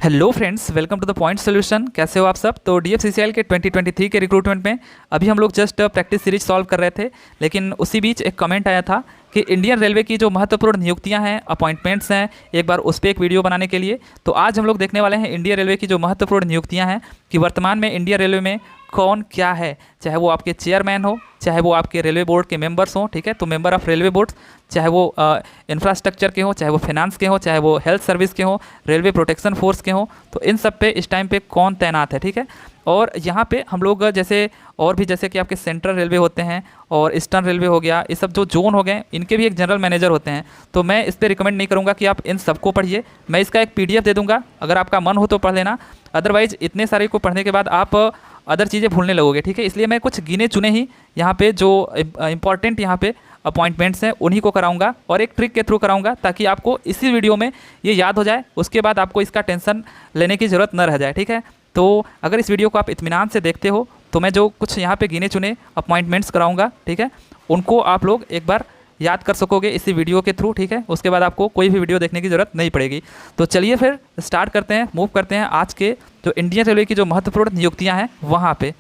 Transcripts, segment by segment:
Hello friends, welcome to the point solution. कैसे हो आप सब? तो डीएफसीसीएल के 2023 के रिक्रूटमेंट में अभी हम लोग जस्ट प्रैक्टिस सीरीज सॉल्व कर रहे थे, लेकिन उसी बीच एक कमेंट आया था कि इंडियन रेलवे की जो महत्वपूर्ण नियुक्तियां हैं, अपॉइंटमेंट्स हैं, एक बार उस पर एक वीडियो बनाने के लिए। तो आज हम लोग देखने वाले हैं इंडियन रेलवे की जो महत्वपूर्ण नियुक्तियां हैं कि वर्तमान में इंडियन रेलवे में कौन क्या है, चाहे वो आपके चेयरमैन हो, चाहे वो आपके रेलवे बोर्ड के मेंबर्स हों, ठीक है, तो मेंबर ऑफ रेलवे बोर्ड, चाहे वो इंफ्रास्ट्रक्चर के हों, चाहे वो फाइनेंस के हों, चाहे वो हेल्थ सर्विस के हों, रेलवे प्रोटेक्शन फोर्स के हों, तो इन सब पे इस टाइम पे कौन तैनात है, ठीक है। और यहाँ पे हम लोग जैसे और भी जैसे कि आपके सेंट्रल रेलवे होते हैं और ईस्टर्न रेलवे हो गया, ये सब जो जोन हो गए, इनके भी एक जनरल मैनेजर होते हैं। तो मैं इस पर रिकमेंड नहीं करूँगा कि आप इन सबको पढ़िए। मैं इसका एक पीडीएफ दे दूँगा, अगर आपका मन हो तो पढ़ लेना, अदरवाइज इतने सारे को पढ़ने के बाद आप अदर चीज़ें भूलने लगोगे, ठीक है। इसलिए मैं कुछ गिने चुने ही यहाँ पे जो इंपॉर्टेंट यहाँ पे अपॉइंटमेंट्स हैं उन्हीं को कराऊंगा और एक ट्रिक के थ्रू कराऊंगा, ताकि आपको इसी वीडियो में ये याद हो जाए, उसके बाद आपको इसका टेंशन लेने की ज़रूरत न रह जाए, ठीक है। तो अगर इस वीडियो को आप इत्मीनान से देखते हो तो मैं जो कुछ यहाँ पे गिने चुने अपॉइंटमेंट्स कराऊंगा, ठीक है, उनको आप लोग एक बार याद कर सकोगे इसी वीडियो के थ्रू, ठीक है। उसके बाद आपको कोई भी वीडियो देखने की ज़रूरत नहीं पड़ेगी। तो चलिए फिर स्टार्ट करते हैं, मूव करते हैं आज के जो इंडियन रेलवे की जो महत्वपूर्ण नियुक्तियाँ हैं वहाँ पे।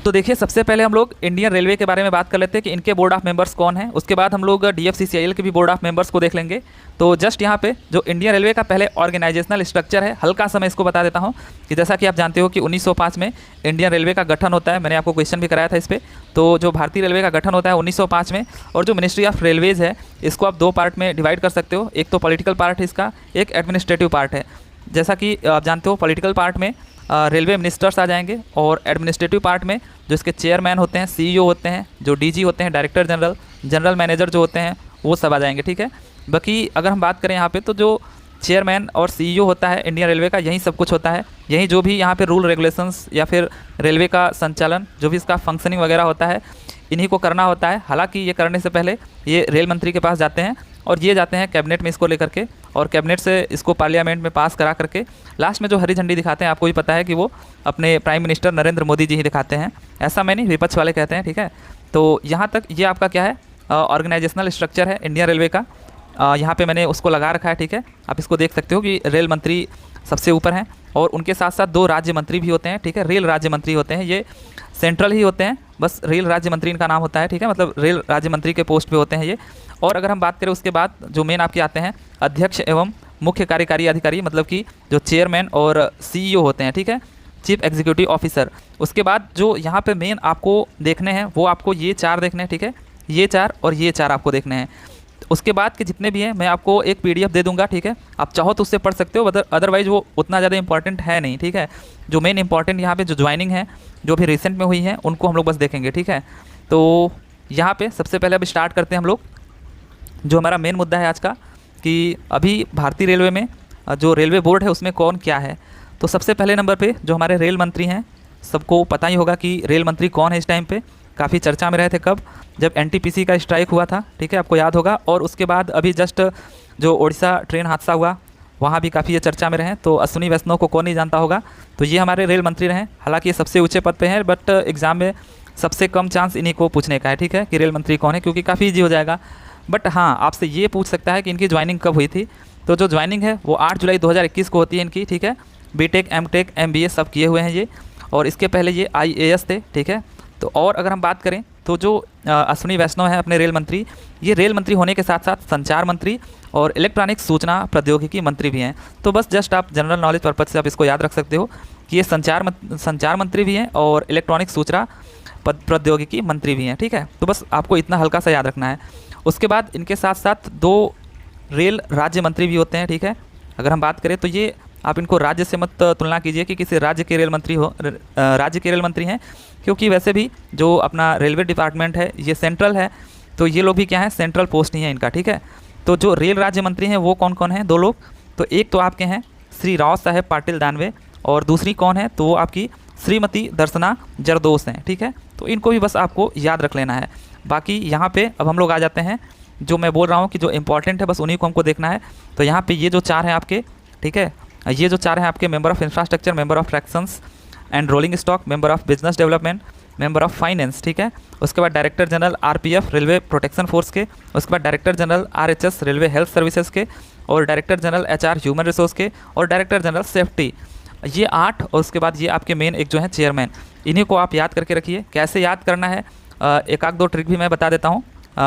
तो देखिए, सबसे पहले हम लोग इंडियन रेलवे के बारे में बात कर लेते हैं कि इनके बोर्ड ऑफ मेंबर्स कौन हैं। उसके बाद हम लोग डीएफसीसीआईएल के भी बोर्ड ऑफ मेंबर्स को देख लेंगे। तो जस्ट यहाँ पे जो इंडियन रेलवे का पहले ऑर्गेनाइजेशनल स्ट्रक्चर है, हल्का सा मैं इसको बता देता हूँ कि जैसा कि आप जानते हो कि 1905 में इंडियन रेलवे का गठन होता है। मैंने आपको क्वेश्चन भी कराया था इस पर। तो जो भारतीय रेलवे का गठन होता है 1905 में, और जो मिनिस्ट्री ऑफ रेलवेज़ है इसको आप दो पार्ट में डिवाइड कर सकते हो। एक तो पॉलिटिकल पार्ट है इसका, एक एडमिनिस्ट्रेटिव पार्ट है। जैसा कि आप जानते हो पॉलिटिकल पार्ट में रेलवे मिनिस्टर्स आ जाएंगे, और एडमिनिस्ट्रेटिव पार्ट में जो इसके चेयरमैन होते हैं, सीईओ होते हैं, जो डीजी होते हैं, डायरेक्टर जनरल, जनरल मैनेजर जो होते हैं, वो सब आ जाएंगे, ठीक है। बाकी अगर हम बात करें यहाँ पे, तो जो चेयरमैन और सीईओ होता है इंडियन रेलवे का, यही सब कुछ होता है। यही जो भी यहाँ पे रूल रेगुलेशंस या फिर रेलवे का संचालन, जो भी इसका फंक्शनिंग वगैरह होता है, इन्हीं को करना होता है। हालांकि ये करने से पहले ये रेल मंत्री के पास जाते हैं, और ये जाते हैं कैबिनेट में इसको लेकर के, और कैबिनेट से इसको पार्लियामेंट में पास करा करके लास्ट में जो हरी झंडी दिखाते हैं, आपको भी पता है कि वो अपने प्राइम मिनिस्टर नरेंद्र मोदी जी ही दिखाते हैं। ऐसा मैं नहीं, विपक्ष वाले कहते हैं, ठीक है। तो यहाँ तक ये आपका क्या है, ऑर्गेनाइजेशनल स्ट्रक्चर है इंडियन रेलवे का। यहाँ पे मैंने उसको लगा रखा है, ठीक है। आप इसको देख सकते हो कि रेल मंत्री सबसे ऊपर हैं, और उनके साथ साथ दो राज्य मंत्री भी होते हैं, ठीक है। रेल राज्य मंत्री होते हैं, ये सेंट्रल ही होते हैं, बस रेल राज्य मंत्री इनका नाम होता है, ठीक है, मतलब रेल राज्य मंत्री के पोस्ट पे होते हैं ये। और अगर हम बात करें उसके बाद जो मेन आपके आते हैं अध्यक्ष एवं मुख्य कार्यकारी अधिकारी, मतलब कि जो चेयरमैन और सीईओ होते हैं, ठीक है, चीफ एग्जीक्यूटिव ऑफिसर। उसके बाद जो यहाँ पे मेन आपको देखने हैं वो आपको ये चार देखने हैं, ठीक है, ये चार और ये चार आपको देखने हैं। उसके बाद के जितने भी हैं मैं आपको एक पीडीएफ दे दूंगा, ठीक है। आप चाहो तो उससे पढ़ सकते हो, अदरवाइज वो उतना ज़्यादा इंपॉर्टेंट है नहीं, ठीक है। जो मेन इंपॉर्टेंट यहाँ पे जो ज्वाइनिंग है, जो भी रिसेंट में हुई है, उनको हम लोग बस देखेंगे, ठीक है। तो यहाँ पे सबसे पहले अब स्टार्ट करते हैं हम लोग, जो हमारा मेन मुद्दा है आज का, कि अभी भारतीय रेलवे में जो रेलवे बोर्ड है उसमें कौन क्या है। तो सबसे पहले नंबर पे जो हमारे रेल मंत्री हैं, सबको पता ही होगा कि रेल मंत्री कौन है इस टाइम पे। काफ़ी चर्चा में रहे थे कब, जब एनटीपीसी का स्ट्राइक हुआ था, ठीक है, आपको याद होगा। और उसके बाद अभी जस्ट जो उड़ीसा ट्रेन हादसा हुआ, वहाँ भी काफ़ी ये चर्चा में रहे। तो अश्विनी वैष्णव को कौन नहीं जानता होगा। तो ये हमारे रेल मंत्री रहे। हालांकि ये सबसे ऊँचे पद पे हैं, बट एग्ज़ाम में सबसे कम चांस इन्हीं को पूछने का है, ठीक है, कि रेल मंत्री कौन है, क्योंकि काफ़ी ईजी हो जाएगा। बट हाँ, आपसे ये पूछ सकता है कि इनकी ज्वाइनिंग कब हुई थी। तो जो ज्वाइनिंग है वो 8 जुलाई 2021 को होती है इनकी, ठीक है। बीटेक, एमटेक, एमबीए सब किए हुए हैं ये, और इसके पहले ये आईएएस थे, ठीक है। तो और अगर हम बात करें तो जो अश्विनी वैष्णव है अपने रेल मंत्री, ये रेल मंत्री होने के साथ साथ संचार मंत्री और इलेक्ट्रॉनिक सूचना प्रौद्योगिकी मंत्री भी हैं। तो बस जस्ट आप जनरल नॉलेज पर्पज से आप इसको याद रख सकते हो कि ये संचार मंत्री भी हैं और इलेक्ट्रॉनिक सूचना प्रौद्योगिकी मंत्री भी हैं, ठीक है। तो बस आपको इतना हल्का सा याद रखना है। उसके बाद इनके साथ साथ दो रेल राज्य मंत्री भी होते हैं, ठीक है। अगर हम बात करें तो ये आप इनको राज्य से मत तुलना कीजिए कि किसी राज्य के रेल मंत्री हो, राज्य के रेल मंत्री हैं, क्योंकि वैसे भी जो अपना रेलवे डिपार्टमेंट है ये सेंट्रल है। तो ये लोग भी क्या है, सेंट्रल पोस्ट ही है इनका, ठीक है। तो जो रेल राज्य मंत्री हैं वो कौन कौन हैं, दो लोग। तो एक तो आपके हैं श्री राव साहेब पाटिल दानवे, और दूसरी कौन है, तो वो आपकी श्रीमती दर्शना जरदोस हैं, ठीक है। तो इनको भी बस आपको याद रख लेना है। बाकी यहाँ पे अब हम लोग आ जाते हैं, जो मैं बोल रहा हूँ कि जो इंपॉर्टेंट है बस उन्हीं को हमको देखना है। तो यहाँ पे ये जो चार हैं आपके, ठीक है, ये जो चार हैं आपके, member of infrastructure, member of tractions and rolling stock, member of business development, member of finance, ठीक है। उसके बाद director general RPF railway protection force के, उसके बाद director general RHS railway health services के, और director general HR human resource के, और डायरेक्टर जनरल सेफ्टी, ये 8, और उसके बाद ये आपके मेन एक जो है चेयरमैन। इन्हीं को आप याद करके रखिए। कैसे याद करना है, एक आध दो ट्रिक भी मैं बता देता हूँ,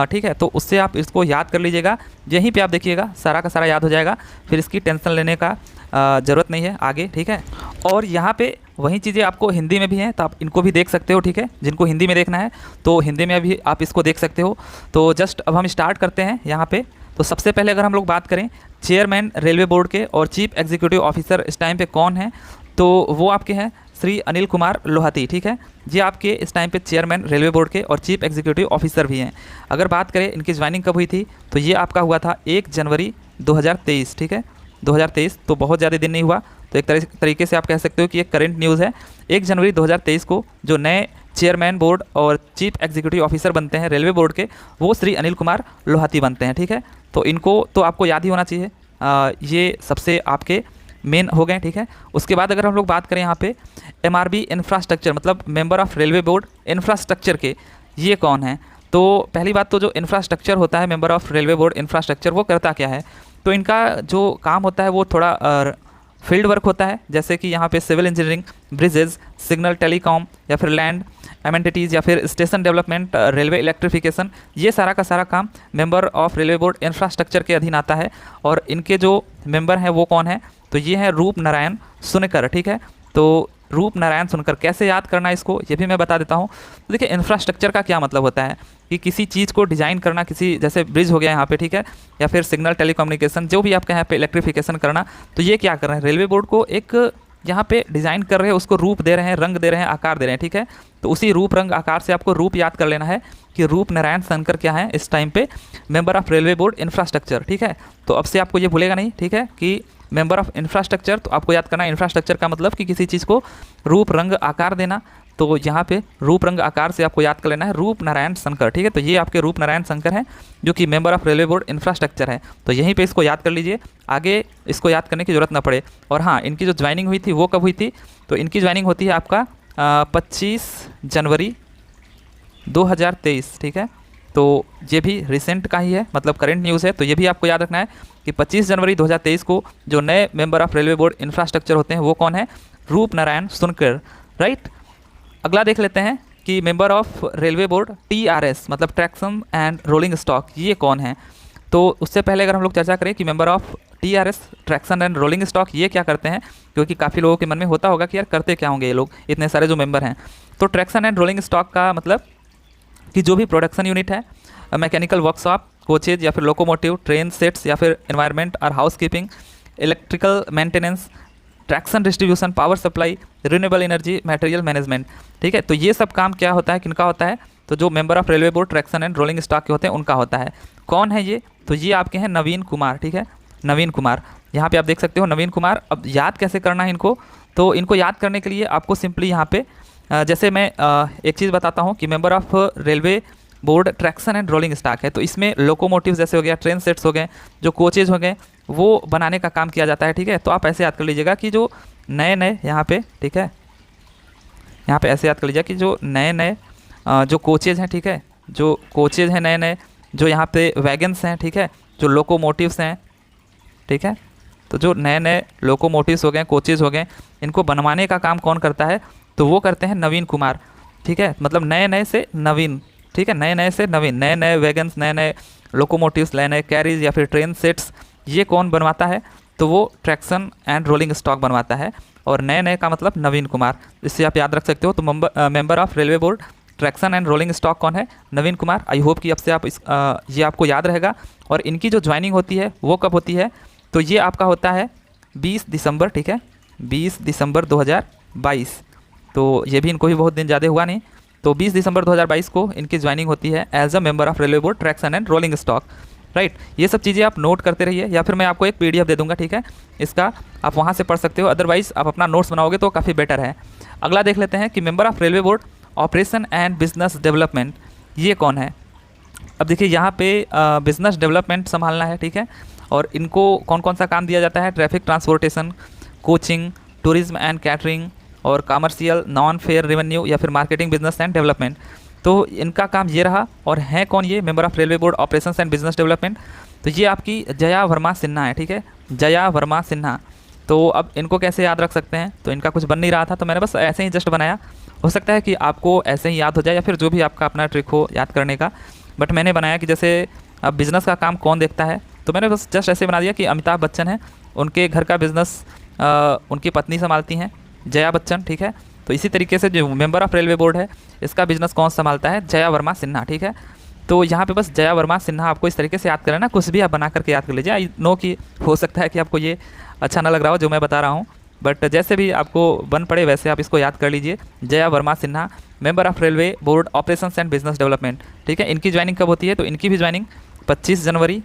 ठीक है। तो उससे आप इसको याद कर लीजिएगा, यहीं पे आप देखिएगा सारा का सारा याद हो जाएगा, फिर इसकी टेंशन लेने का ज़रूरत नहीं है आगे, ठीक है। और यहाँ पे वही चीज़ें आपको हिंदी में भी हैं, तो आप इनको भी देख सकते हो, ठीक है। जिनको हिंदी में देखना है तो हिंदी में भी आप इसको देख सकते हो। तो जस्ट अब हम स्टार्ट करते हैं यहाँ पे। तो सबसे पहले अगर हम लोग बात करें चेयरमैन रेलवे बोर्ड के और चीफ एग्जीक्यूटिव ऑफिसर इस टाइम पे कौन है, तो वो आपके हैं श्री अनिल कुमार लोहाती, ठीक है। ये आपके इस टाइम पे चेयरमैन रेलवे बोर्ड के और चीफ एग्जीक्यूटिव ऑफिसर भी हैं। अगर बात करें इनकी ज्वाइनिंग कब हुई थी, तो ये आपका हुआ था 1 जनवरी 2023, ठीक है, 2023। तो बहुत ज़्यादा दिन नहीं हुआ, तो एक तरीके से आप कह सकते हो कि एक करंट न्यूज़ है। 1 जनवरी 2023 को जो नए चेयरमैन बोर्ड और चीफ एग्जीक्यूटिव ऑफिसर बनते हैं रेलवे बोर्ड के, वो श्री अनिल कुमार लोहाती बनते हैं, ठीक है। तो इनको तो आपको याद ही होना चाहिए, ये सबसे आपके मेन हो गए, ठीक है। उसके बाद अगर हम लोग बात करें यहाँ पे MRB इंफ्रास्ट्रक्चर, मतलब member of railway board infrastructure के, ये कौन है। तो पहली बात तो जो इंफ्रास्ट्रक्चर होता है member of railway board infrastructure, वो करता क्या है, तो इनका जो काम होता है वो थोड़ा फील्ड वर्क होता है। जैसे कि यहाँ पे civil engineering, bridges, signal, telecom, या फिर लैंड एमेनिटीज़, या फिर स्टेशन डेवलपमेंट, रेलवे इलेक्ट्रिफिकेशन, ये सारा का सारा काम member of railway board infrastructure के अधीन आता है। और इनके जो मेंबर हैं वो कौन है, तो ये है रूप नारायण सुनकर, ठीक है। तो रूप नारायण सुनकर कैसे याद करना है इसको, ये भी मैं बता देता हूँ। तो देखिए इंफ्रास्ट्रक्चर का क्या मतलब होता है कि किसी चीज़ को डिज़ाइन करना, किसी जैसे ब्रिज हो गया यहाँ पे, ठीक है, या फिर सिग्नल, टेलीकम्युनिकेशन, जो भी आपके यहाँ पे इलेक्ट्रिफिकेशन करना, तो ये क्या कर रहे हैं, रेलवे बोर्ड को एक यहाँ पे डिज़ाइन कर रहे हैं, उसको रूप दे रहे हैं, रंग दे रहे हैं, आकार दे रहे हैं, ठीक है। तो उसी रूप, रंग, आकार से आपको रूप याद कर लेना है कि रूप नारायण शंकर क्या है इस टाइम पे member of railway board infrastructure, ठीक है। तो अब से आपको ये भूलेगा नहीं, ठीक है, कि मेंबर ऑफ इंफ्रास्ट्रक्चर, तो आपको याद करना है इंफ्रास्ट्रक्चर का मतलब कि किसी चीज़ को रूप, रंग, आकार देना। तो यहाँ पे रूप, रंग, आकार से आपको याद कर लेना है रूप नारायण शंकर, ठीक है। तो ये आपके रूप नारायण शंकर हैं जो कि member of railway board infrastructure है। तो यहीं पे इसको याद कर लीजिए, आगे इसको याद करने की जरूरत ना पड़े। और हाँ, इनकी जो ज्वाइनिंग हुई थी वो कब हुई थी, तो इनकी ज्वाइनिंग होती है आपका 25 जनवरी 2023, ठीक है। तो ये भी रिसेंट का ही है, मतलब करंट न्यूज़ है। तो ये भी आपको याद रखना है कि 25 जनवरी 2023 को जो नए member of railway board infrastructure होते हैं वो कौन है, रूप नारायण सुनकर, राइट। अगला देख लेते हैं कि member of railway board TRS, मतलब ट्रैक्शन एंड रोलिंग स्टॉक, ये कौन है। तो उससे पहले अगर हम लोग चर्चा करें कि member of TRS traction and rolling stock ये क्या करते हैं, क्योंकि काफ़ी लोगों के मन में होता होगा कि यार करते क्या होंगे ये लोग, इतने सारे जो मेंबर हैं। तो ट्रैक्शन एंड रोलिंग स्टॉक का मतलब कि जो भी प्रोडक्शन यूनिट है, मैकेनिकल वर्कशॉप, कोचेज या फिर लोकोमोटिव, ट्रेन सेट्स या फिर एनवायरनमेंट और house keeping, electrical maintenance, traction distribution, power supply, renewable energy, material management, ठीक है। तो ये सब काम क्या होता है, किनका होता है, तो जो member of railway board traction and rolling stock के होते हैं उनका होता है। कौन है ये, तो ये आपके हैं नवीन कुमार, ठीक है, नवीन कुमार। यहाँ पे आप देख सकते हो नवीन कुमार। अब याद कैसे करना है इनको, तो इनको याद करने के लिए आपको सिंपली यहाँ पे जैसे मैं एक चीज़ बताता हूँ कि member of railway board traction and rolling stock है, तो इसमें लोकोमोटिव जैसे हो गया, ट्रेन सेट्स हो गए, जो कोचेज हो गए, वो बनाने का काम किया जाता है, ठीक है। तो आप ऐसे याद कर लीजिएगा कि जो नए नए यहाँ पे, ठीक है, यहाँ पे ऐसे याद कर लीजिएगा कि जो नए नए जो कोचेज हैं, ठीक है, जो कोचेज हैं नए नए, जो यहाँ पे वैगन्स हैं, ठीक है, जो लोकोमोटिव्स हैं, ठीक है। तो जो नए नए लोकोमोटिव्स हो गए, कोचेज हो गए, इनको बनवाने का काम कौन करता है, तो वो करते हैं नवीन कुमार, ठीक है। मतलब नए नए से नवीन, ठीक है, नए नए से नवीन, नए नए वैगन्स, नए नए लोकोमोटिव्स, नए नए कैरीज या फिर ट्रेन सेट्स, ये कौन बनवाता है, तो वो ट्रैक्शन एंड रोलिंग स्टॉक बनवाता है। और नए नए का मतलब नवीन कुमार, इससे आप याद रख सकते हो। तो member of railway board traction and rolling stock कौन है, नवीन कुमार। आई होप कि अब से आप ये आपको याद रहेगा। और इनकी जो ज्वाइनिंग होती है वो कब होती है, तो ये आपका होता है 20 दिसंबर, ठीक है, 20 दिसंबर 2022। तो ये भी इनको भी बहुत दिन ज़्यादा हुआ नहीं। तो 20 दिसंबर 2022 को इनकी ज्वाइनिंग होती है as a member of railway board traction and rolling stock, right. ये सब चीज़ें आप नोट करते रहिए, या फिर मैं आपको एक PDF दे दूंगा, ठीक है, इसका आप वहाँ से पढ़ सकते हो। अदरवाइज़ आप अपना नोट्स बनाओगे तो काफ़ी बेटर है। अगला देख लेते हैं कि member of railway board operation and business development, ये कौन है। अब देखिए यहाँ पे बिजनेस डेवलपमेंट संभालना है, ठीक है। और इनको कौन कौन सा काम दिया जाता है, traffic transportation, coaching, tourism and catering, और कमर्शियल, नॉन फेयर रेवेन्यू या फिर मार्केटिंग, बिजनेस एंड डेवलपमेंट। तो इनका काम ये रहा। और हैं कौन ये member of railway board operations and business development, तो ये आपकी जया वर्मा सिन्हा है, ठीक है, जया वर्मा सिन्हा। तो अब इनको कैसे याद रख सकते हैं, तो इनका कुछ बन नहीं रहा था तो मैंने बस ऐसे ही जस्ट बनाया। हो सकता है कि आपको ऐसे ही याद हो जाए या फिर जो भी आपका अपना ट्रिक हो याद करने का, बट मैंने बनाया कि जैसे अब बिज़नेस का काम कौन देखता है, तो मैंने बस जस्ट ऐसे बना दिया कि अमिताभ बच्चन है, उनके घर का बिज़नेस उनकी पत्नी संभालती हैं, जया बच्चन, ठीक है। तो इसी तरीके से जो मेंबर ऑफ रेलवे बोर्ड है इसका बिज़नेस कौन संभालता है, जया वर्मा सिन्हा, ठीक है। तो यहाँ पे बस जया वर्मा सिन्हा आपको इस तरीके से याद करना, कुछ भी आप बना करके याद कर लीजिए। आई नो कि हो सकता है कि आपको ये अच्छा ना लग रहा हो जो मैं बता रहा हूँ, बट जैसे भी आपको बन पड़े वैसे आप इसको याद कर लीजिए। Jaya Verma Sinha, member of railway board operations and business development, ठीक है। इनकी ज्वाइनिंग कब होती है, तो इनकी भी ज्वाइनिंग 25 जनवरी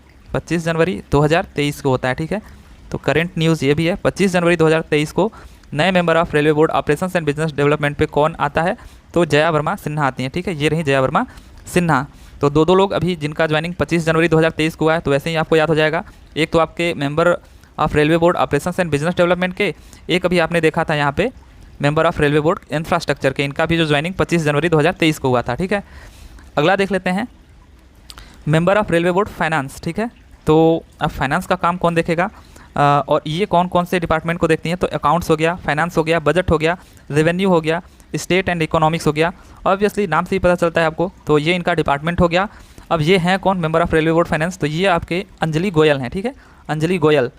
2023 को होता है, ठीक है। तो करंट न्यूज़ ये भी है, 25 जनवरी 2023 को नए member of railway board operations and business development पे कौन आता है, तो जया वर्मा सिन्हा आती हैं, ठीक है। ये रही जया वर्मा सिन्हा। तो दो लोग अभी जिनका ज्वाइनिंग 25 जनवरी 2023 को हुआ है, तो वैसे ही आपको याद हो जाएगा। एक तो आपके member of railway board operations and business development के, एक अभी आपने देखा था यहाँ पे member of railway board infrastructure के, इनका भी जो ज्वाइनिंग 25 जनवरी 2023 को हुआ था, ठीक है। अगला देख लेते हैं member of railway board finance, ठीक है। तो अब फाइनेंस का काम कौन देखेगा, और ये कौन कौन से डिपार्टमेंट को देखती हैं, तो अकाउंट्स हो गया, फाइनेंस हो गया, बजट हो गया, रेवेन्यू हो गया, स्टेट एंड इकोनॉमिक्स हो गया। ऑब्वियसली नाम से ही पता चलता है आपको, तो ये इनका डिपार्टमेंट हो गया। अब ये हैं कौन, member of railway board finance, तो ये आपके अंजलि गोयल हैं, ठीक है, अंजलि गोयल।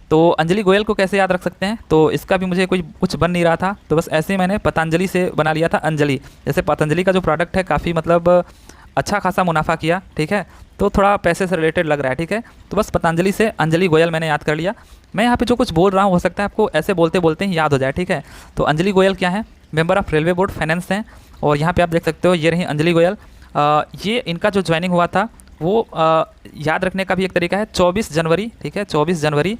तो अंजलि गोयल को कैसे याद रख सकते हैं, तो इसका भी मुझे कुछ बन नहीं रहा था, तो बस ऐसे ही मैंने पतंजलि से बना लिया था अंजलि। जैसे पतंजलि का जो प्रोडक्ट है काफ़ी मतलब अच्छा खासा मुनाफा किया, ठीक है, तो थोड़ा पैसे से रिलेटेड लग रहा है, ठीक है। तो बस पतंजलि से अंजलि गोयल मैंने याद कर लिया। मैं यहाँ पे जो कुछ बोल रहा हूँ हो सकता है आपको ऐसे बोलते बोलते ही याद हो जाए, ठीक है। तो अंजलि गोयल क्या है, member of railway board finance हैं, और यहाँ पे आप देख सकते हो ये रही अंजलि गोयल। ये इनका जो ज्वाइनिंग हुआ था वो याद रखने का भी एक तरीका है, 24 जनवरी, ठीक है, 24 जनवरी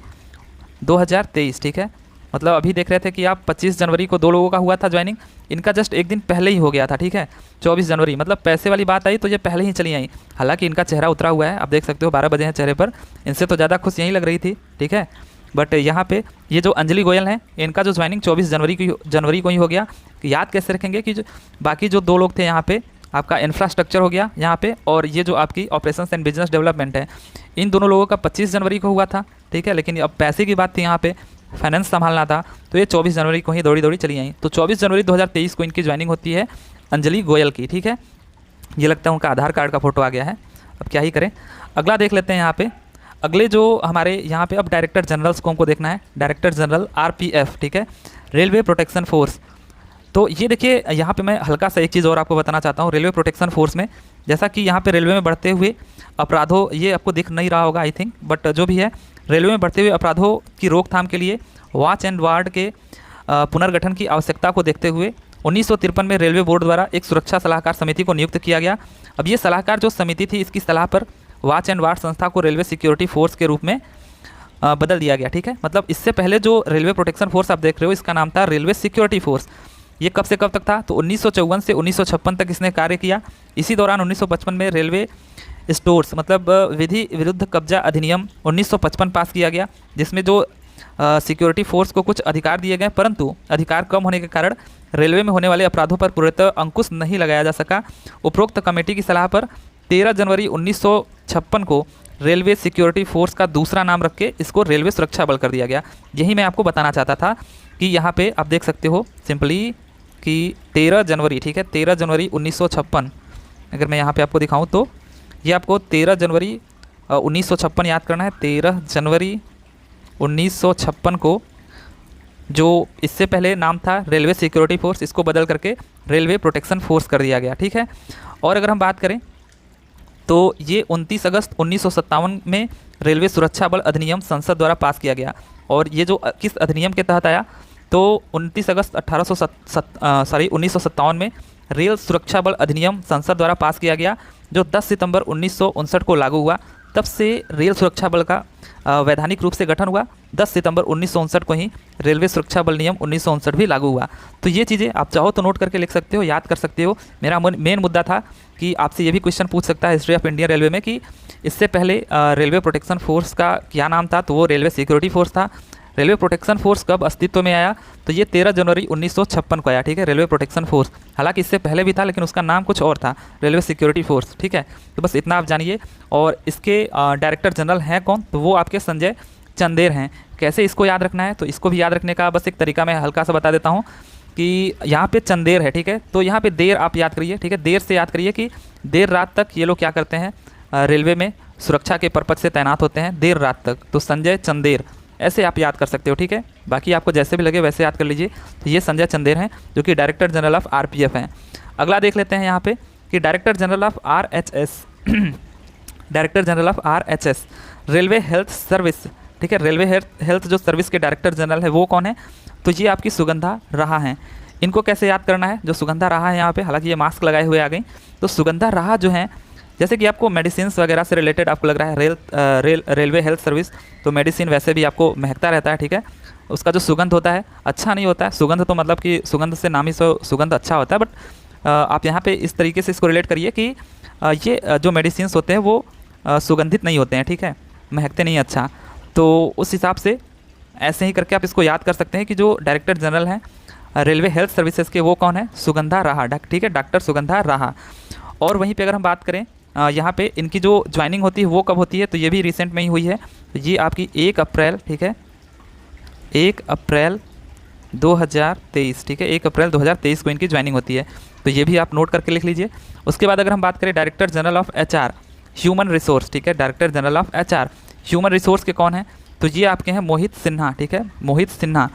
2023, ठीक है। मतलब अभी देख रहे थे कि आप 25 जनवरी को दो लोगों का हुआ था ज्वाइनिंग, इनका जस्ट एक दिन पहले ही हो गया था, ठीक है, 24 जनवरी। मतलब पैसे वाली बात आई तो ये पहले ही चली आई। हालांकि इनका चेहरा उतरा हुआ है, आप देख सकते हो 12 बजे हैं चेहरे पर, इनसे तो ज़्यादा खुश यही लग रही थी, ठीक है। बट यहाँ पे ये जो अंजलि गोयल हैं इनका जो ज्वाइनिंग 24 जनवरी को ही हो गया। याद कैसे रखेंगे कि बाकी जो दो लोग थे यहाँ पे, आपका इंफ्रास्ट्रक्चर हो गया यहाँ पे, और ये जो आपकी ऑपरेशंस एंड बिजनेस डेवलपमेंट है, इन दोनों लोगों का 25 जनवरी को हुआ था, ठीक है। लेकिन अब पैसे की बात थी, यहाँ पे फाइनेंस संभालना था, तो ये 24 जनवरी को ही दौड़ी दौड़ी चली आई। तो 24 जनवरी 2023 को इनकी ज्वाइनिंग होती है अंजलि गोयल की, ठीक है। ये लगता है उनका आधार कार्ड का फोटो आ गया है, अब क्या ही करें। अगला देख लेते हैं यहाँ पे, अगले जो हमारे यहाँ पे अब डायरेक्टर जनरल्स को हमको देखना है, डायरेक्टर जनरल RPF, ठीक है, रेलवे प्रोटेक्शन फोर्स। तो ये देखिए यहाँ पे मैं हल्का सा एक चीज़ और आपको बताना चाहता हूँ रेलवे प्रोटेक्शन फोर्स में, जैसा कि यहाँ पे रेलवे में बढ़ते हुए अपराधों, ये आपको दिख नहीं रहा होगा आई थिंक, बट जो भी है रेलवे में बढ़ते हुए अपराधों की रोकथाम के लिए वॉच एंड वार्ड के पुनर्गठन की आवश्यकता को देखते हुए 1953 में रेलवे बोर्ड द्वारा एक सुरक्षा सलाहकार समिति को नियुक्त किया गया। अब ये सलाहकार जो समिति थी, इसकी सलाह पर वॉच एंड वार्ड संस्था को रेलवे सिक्योरिटी फोर्स के रूप में बदल दिया गया, ठीक है। मतलब इससे पहले जो रेलवे प्रोटेक्शन फोर्स आप देख रहे हो इसका नाम था रेलवे सिक्योरिटी फोर्स। ये कब से कब तक था, तो 1954 से 1956 तक इसने कार्य किया। इसी दौरान 1955 में रेलवे स्टोर्स मतलब विधि विरुद्ध कब्जा अधिनियम 1955 पास किया गया, जिसमें जो सिक्योरिटी फोर्स को कुछ अधिकार दिए गए, परंतु अधिकार कम होने के कारण रेलवे में होने वाले अपराधों पर पूर्णतः अंकुश नहीं लगाया जा सका। उपरोक्त कमेटी की सलाह पर 13 जनवरी 1956 को रेलवे सिक्योरिटी फोर्स का दूसरा नाम रख के इसको रेलवे सुरक्षा बल कर दिया गया। यही मैं आपको बताना चाहता था कि यहाँ पे आप देख सकते हो सिंपली कि 13 जनवरी, ठीक है, 13 जनवरी 1956, अगर मैं यहाँ पे आपको दिखाऊँ तो ये आपको 13 जनवरी 1956 याद करना है। 13 जनवरी 1956 को जो इससे पहले नाम था रेलवे सिक्योरिटी फोर्स, इसको बदल करके रेलवे प्रोटेक्शन फोर्स कर दिया गया, ठीक है। और अगर हम बात करें तो ये 29 अगस्त 1957 में रेलवे सुरक्षा बल अधिनियम संसद द्वारा पास किया गया। और ये जो किस अधिनियम के तहत आया, तो 29 अगस्त 1957 में रेल सुरक्षा बल अधिनियम संसद द्वारा पास किया गया, जो 10 सितंबर 1959 को लागू हुआ। तब से रेल सुरक्षा बल का वैधानिक रूप से गठन हुआ। 10 सितंबर 1959 को ही रेलवे सुरक्षा बल नियम 1959 भी लागू हुआ। तो ये चीज़ें आप चाहो तो नोट करके लिख सकते हो, याद कर सकते हो। मेरा मेन मुद्दा था कि आपसे ये भी क्वेश्चन पूछ सकता है हिस्ट्री ऑफ इंडियन रेलवे में कि इससे पहले रेलवे प्रोटेक्शन फोर्स का क्या नाम था, तो वो रेलवे सिक्योरिटी फोर्स था। रेलवे प्रोटेक्शन फोर्स कब अस्तित्व में आया, तो ये 13 जनवरी 1956 को आया, ठीक है, रेलवे प्रोटेक्शन फोर्स। हालांकि इससे पहले भी था लेकिन उसका नाम कुछ और था, रेलवे सिक्योरिटी फोर्स, ठीक है। तो बस इतना आप जानिए। और इसके डायरेक्टर जनरल हैं कौन, तो वो आपके संजय चंदेर हैं। कैसे इसको याद रखना है, तो इसको भी याद रखने का बस एक तरीका मैं हल्का सा बता देता हूँ कि यहाँ पे चंदेर है, ठीक है, तो यहाँ पे देर आप याद करिए, ठीक है, देर से याद करिए कि देर रात तक ये लोग क्या करते हैं, रेलवे में सुरक्षा के पर्पज़ से तैनात होते हैं देर रात तक। तो संजय चंदेर ऐसे आप याद कर सकते हो, ठीक है। बाकी आपको जैसे भी लगे वैसे याद कर लीजिए। तो ये संजय चंदेर हैं जो कि डायरेक्टर जनरल ऑफ आरपीएफ हैं। अगला देख लेते हैं यहाँ पे कि director general of RHS director general of RHS railway health service, ठीक है, रेलवे हेल्थ जो सर्विस के डायरेक्टर जनरल है वो कौन है, तो ये आपकी सुगंधा राहा हैं। इनको कैसे याद करना है, जो सुगंधा राहा है यहाँ पे, हालांकि ये मास्क लगाए हुए आ गई, तो सुगंधा राहा जो हैं, जैसे कि आपको मेडिसिन वगैरह से रिलेटेड आपको लग रहा है रेलवे हेल्थ सर्विस, तो मेडिसिन वैसे भी आपको महकता रहता है, ठीक है। उसका जो सुगंध होता है अच्छा नहीं होता है, सुगंध तो मतलब कि सुगंध से नाम ही सुगंध अच्छा होता है, बट आप यहाँ पे इस तरीके से इसको रिलेट करिए कि ये जो मेडिसिन होते हैं वो सुगंधित नहीं होते हैं, ठीक है, महकते नहीं अच्छा। तो उस हिसाब से ऐसे ही करके आप इसको याद कर सकते हैं कि जो डायरेक्टर जनरल हैं रेलवे हेल्थ सर्विसेज के वो कौन है, सुगंधा राहा, ठीक है, डॉक्टर सुगंधा राहा। और वहीं पे अगर हम बात करें यहाँ पे इनकी जो ज्वाइनिंग होती है वो कब होती है, तो ये भी रिसेंट में ही हुई है। तो ये आपकी 1 अप्रैल, ठीक है, 1 अप्रैल 2023, ठीक है, 1 अप्रैल 2023 को इनकी ज्वाइनिंग होती है। तो ये भी आप नोट करके लिख लीजिए। उसके बाद अगर हम बात करें director general of HR human resource, ठीक है, director general of HR human resource के कौन है, तो ये आपके हैं मोहित सिन्हा, ठीक है, मोहित सिन्हा।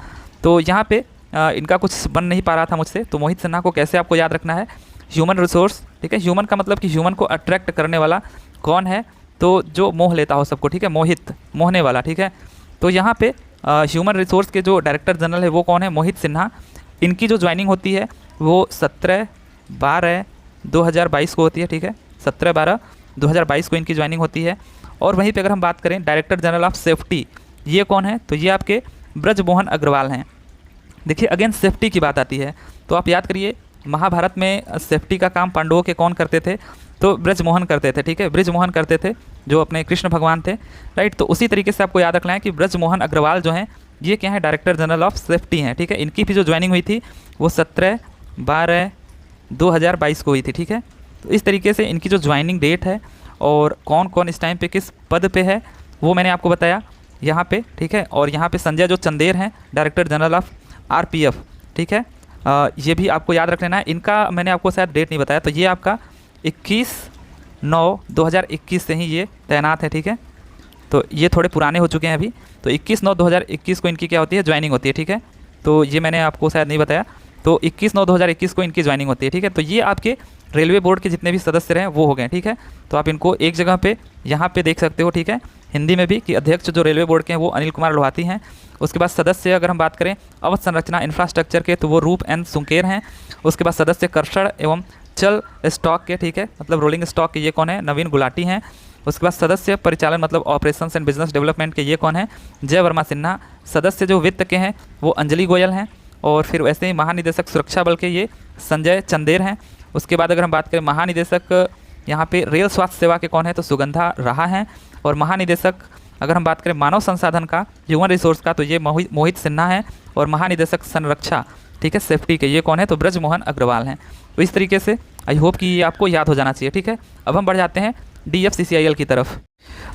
तो यहाँ पे इनका कुछ बन नहीं पा रहा था मुझसे, तो मोहित सिन्हा को कैसे आपको याद रखना है, ह्यूमन रिसोर्स, ठीक है, ह्यूमन का मतलब कि ह्यूमन को अट्रैक्ट करने वाला कौन है, तो जो मोह लेता हो सबको, ठीक है, मोहित, मोहने वाला, ठीक है। तो यहाँ पे ह्यूमन रिसोर्स के जो डायरेक्टर जनरल है वो कौन है, मोहित सिन्हा। इनकी जो ज्वाइनिंग होती है वो 17/12/2022 को होती है, ठीक है, 17/12/2022 को इनकी ज्वाइनिंग होती है। और वहीं पे अगर हम बात करें डायरेक्टर जनरल ऑफ सेफ्टी, ये कौन है, तो ये आपके ब्रजमोहन अग्रवाल हैं। देखिए अगेन सेफ्टी की बात आती है, तो आप याद करिए महाभारत में सेफ्टी का काम पांडवों के कौन करते थे, तो ब्रजमोहन करते थे, ठीक है, ब्रजमोहन करते थे जो अपने कृष्ण भगवान थे, राइट। तो उसी तरीके से आपको याद रखना है कि ब्रजमोहन अग्रवाल जो हैं ये क्या है, डायरेक्टर जनरल ऑफ सेफ्टी हैं, ठीक है। इनकी भी जो ज्वाइनिंग हुई थी वो 17/12/2022 को हुई थी, ठीक है। तो इस तरीके से इनकी जो ज्वाइनिंग डेट है और कौन कौन इस टाइम पे किस पद पे है वो मैंने आपको बताया यहाँ पे, ठीक है। और यहाँ पे संजय जो चंदेर हैं डायरेक्टर जनरल ऑफ आरपीएफ, ठीक है, ये भी आपको याद रख लेना है। इनका मैंने आपको शायद डेट नहीं बताया, तो ये आपका 21/9/2021 से ही ये तैनात है, ठीक है। तो ये थोड़े पुराने हो चुके हैं अभी, तो 21/9/2021 को इनकी क्या होती है, ज्वाइनिंग होती है, ठीक है। तो ये मैंने आपको शायद नहीं बताया, तो 21/9/2021 को इनकी ज्वाइनिंग होती है, ठीक है। तो ये आपके रेलवे बोर्ड के जितने भी सदस्य रहे वो हो गए, ठीक है। तो आप इनको एक जगह पे यहाँ पे देख सकते हो, ठीक है, हिंदी में भी, कि अध्यक्ष जो रेलवे बोर्ड के हैं वो अनिल कुमार लोहाती हैं। उसके बाद सदस्य अगर हम बात करें अवसंरचना इंफ्रास्ट्रक्चर के, तो वो रूप एन सुंकेर हैं। उसके बाद सदस्य कर्षण एवं चल स्टॉक के, ठीक है, मतलब रोलिंग स्टॉक के, ये कौन है, नवीन गुलाटी हैं। उसके बाद सदस्य परिचालन मतलब ऑपरेशंस एंड बिजनेस डेवलपमेंट के, ये कौन है, जय वर्मा सिन्हा। सदस्य जो वित्त के हैं वो अंजलि गोयल हैं। और फिर वैसे ही महानिदेशक सुरक्षा बल के ये संजय चंदेर हैं। उसके बाद अगर हम बात करें महानिदेशक यहाँ पे रेल स्वास्थ्य सेवा के कौन है, तो सुगंधा राहा हैं। और महानिदेशक अगर हम बात करें मानव संसाधन का, ह्यूमन रिसोर्स का, तो ये मोहित सिन्हा है। और महानिदेशक संरक्षा, ठीक है, सेफ्टी के, ये कौन है, तो ब्रजमोहन अग्रवाल हैं। तो इस तरीके से आई होप कि ये आपको याद हो जाना चाहिए, ठीक है। अब हम बढ़ जाते हैं DFCCIL की तरफ।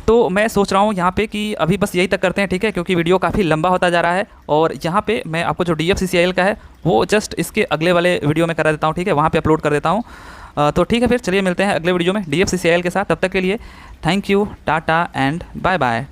तो मैं सोच रहा हूँ यहाँ पे कि अभी बस यही तक करते हैं, ठीक है, क्योंकि वीडियो काफ़ी लंबा होता जा रहा है। और यहाँ पे मैं आपको जो DFCCIL का है वो जस्ट इसके अगले वाले वीडियो में करा देता हूँ, ठीक है, वहाँ पे अपलोड कर देता हूँ। तो ठीक है, फिर चलिए मिलते हैं अगले वीडियो में DFCCIL के साथ। तब तक के लिए thank you, tata and bye bye.